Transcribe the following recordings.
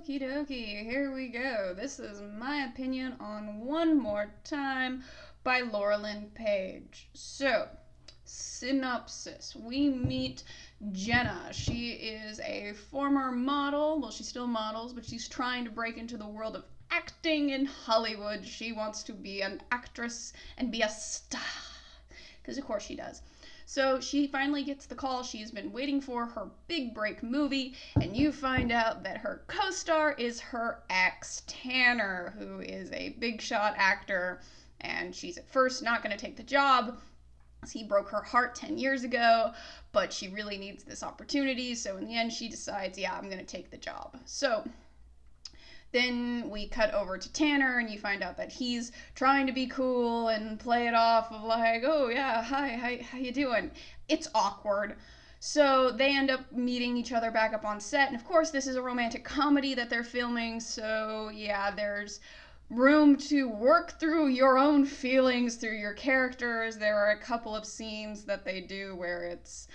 Okie dokie, here we go. This is my opinion on One More Time by Laura Lynn Page. So, synopsis. We meet Jenna. She is a former model. Well, she still models, but she's trying to break into the world of acting in Hollywood. She wants to be an actress and be a star. Because, of course, she does. So she finally gets the call she's been waiting for, her big break movie, and you find out that her co-star is her ex, Tanner, who is a big shot actor, and she's at first not going to take the job. He broke her heart 10 years ago, but she really needs this opportunity, so in the end she decides, yeah, I'm going to take the job. So then we cut over to Tanner, and you find out that he's trying to be cool and play it off of like, oh yeah, hi, how you doing? It's awkward. So they end up meeting each other back up on set, and of course this is a romantic comedy that they're filming, so yeah, there's room to work through your own feelings through your characters. There are a couple of scenes that they do where it's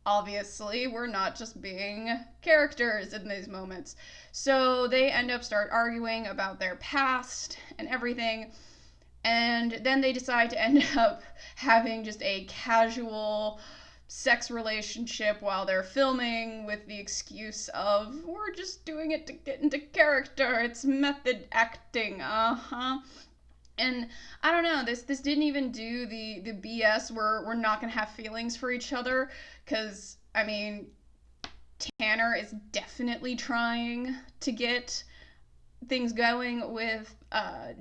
obviously we're not just being characters in these moments. So they end up start arguing about their past and everything. And then they decide to end up having just a casual sex relationship while they're filming with the excuse of we're just doing it to get into character. It's method acting. And I don't know, this didn't even do the BS where we're not gonna have feelings for each other, because I mean Tanner is definitely trying to get things going with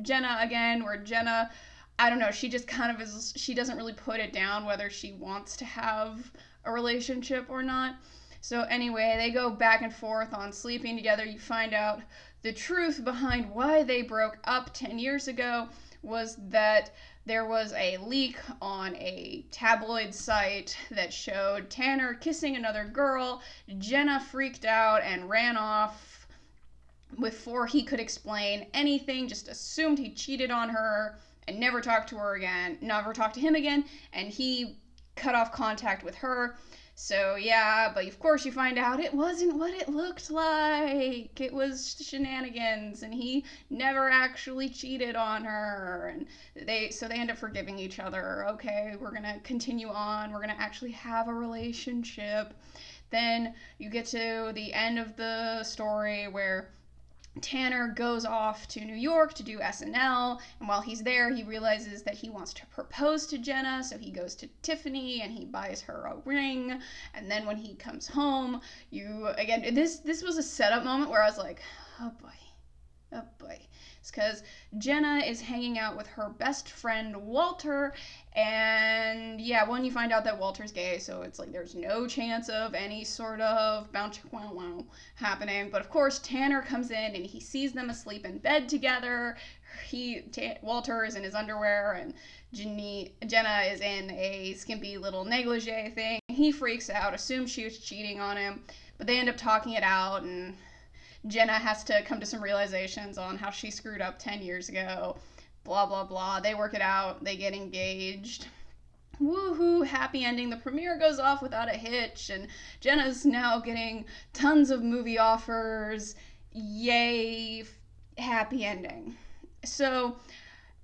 Jenna again, where Jenna, I don't know, she just kind of is, she doesn't really put it down whether she wants to have a relationship or not. So anyway, they go back and forth on sleeping together. You find out the truth behind why they broke up 10 years ago was that there was a leak on a tabloid site that showed Tanner kissing another girl. Jenna freaked out and ran off before he could explain anything, just assumed he cheated on her and never talked to her again, never talked to him again, and he cut off contact with her. So yeah, but of course you find out it wasn't what it looked like. It was shenanigans, and he never actually cheated on her. And they end up forgiving each other. Okay, we're gonna continue on. We're gonna actually have a relationship. Then you get to the end of the story where Tanner goes off to New York to do SNL, and while he's there, he realizes that he wants to propose to Jenna, so he goes to Tiffany and he buys her a ring. And then when he comes home, this was a setup moment where I was like, oh boy, oh boy. It's because Jenna is hanging out with her best friend Walter, and yeah, when you find out that Walter's gay, so it's like there's no chance of any sort of bounce wow happening. But of course, Tanner comes in and he sees them asleep in bed together. Walter is in his underwear, and Jenna is in a skimpy little negligee thing. He freaks out, assumes she was cheating on him, but they end up talking it out, and Jenna has to come to some realizations on how she screwed up 10 years ago. Blah, blah, blah. They work it out. They get engaged. Woohoo, happy ending. The premiere goes off without a hitch, and Jenna's now getting tons of movie offers. Yay, happy ending. So,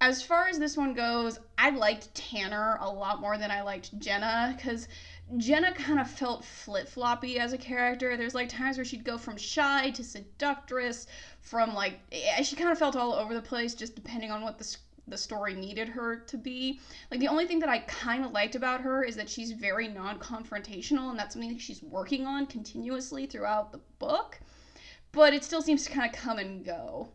as far as this one goes, I liked Tanner a lot more than I liked Jenna, because Jenna kind of felt flip floppy as a character. There's like times where she'd go from shy to seductress, from like, she kind of felt all over the place just depending on what the story needed her to be. Like, the only thing that I kind of liked about her is that she's very non confrontational, and that's something that she's working on continuously throughout the book. But it still seems to kind of come and go.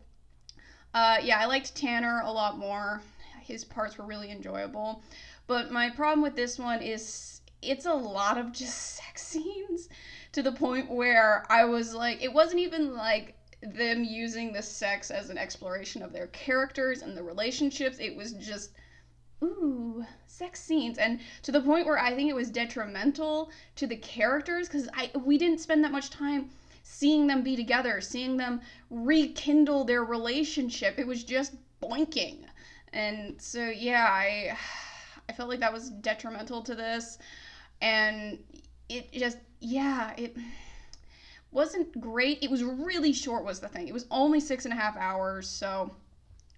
Yeah, I liked Tanner a lot more. His parts were really enjoyable. But my problem with this one is it's a lot of just sex scenes, to the point where I was like, it wasn't even like them using the sex as an exploration of their characters and the relationships. It was just, ooh, sex scenes. And to the point where I think it was detrimental to the characters, because we didn't spend that much time seeing them be together, seeing them rekindle their relationship. It was just boinking. And so yeah, I felt like that was detrimental to this. And it just, yeah, it wasn't great. It was really short, was the thing. It was only 6.5 hours, so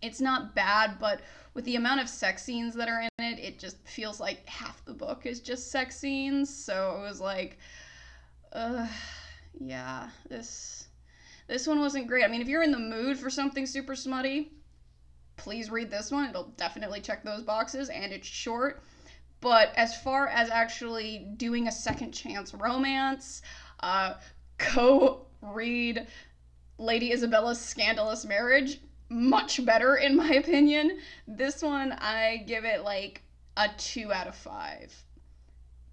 it's not bad, but with the amount of sex scenes that are in it, it just feels like half the book is just sex scenes. So it was like, uh, yeah, this one wasn't great. I mean, if you're in the mood for something super smutty, please read this one. It'll definitely check those boxes, and it's short. But as far as actually doing a second chance romance, uh, go read Lady Isabella's Scandalous Marriage. Much better, in my opinion. This one, I give it like a 2 out of 5.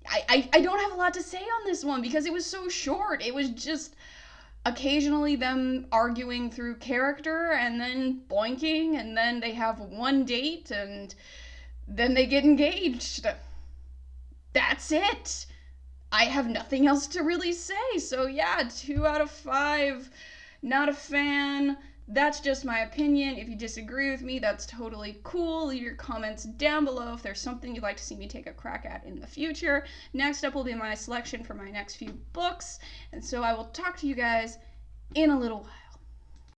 I don't have a lot to say on this one because it was so short. It was just occasionally them arguing through character and then boinking, and then they have one date and then they get engaged. That's it. I have nothing else to really say. So, yeah, 2 out of 5. Not a fan. That's just my opinion. If you disagree with me, that's totally cool. Leave your comments down below if there's something you'd like to see me take a crack at in the future. Next up will be my selection for my next few books. And so I will talk to you guys in a little while.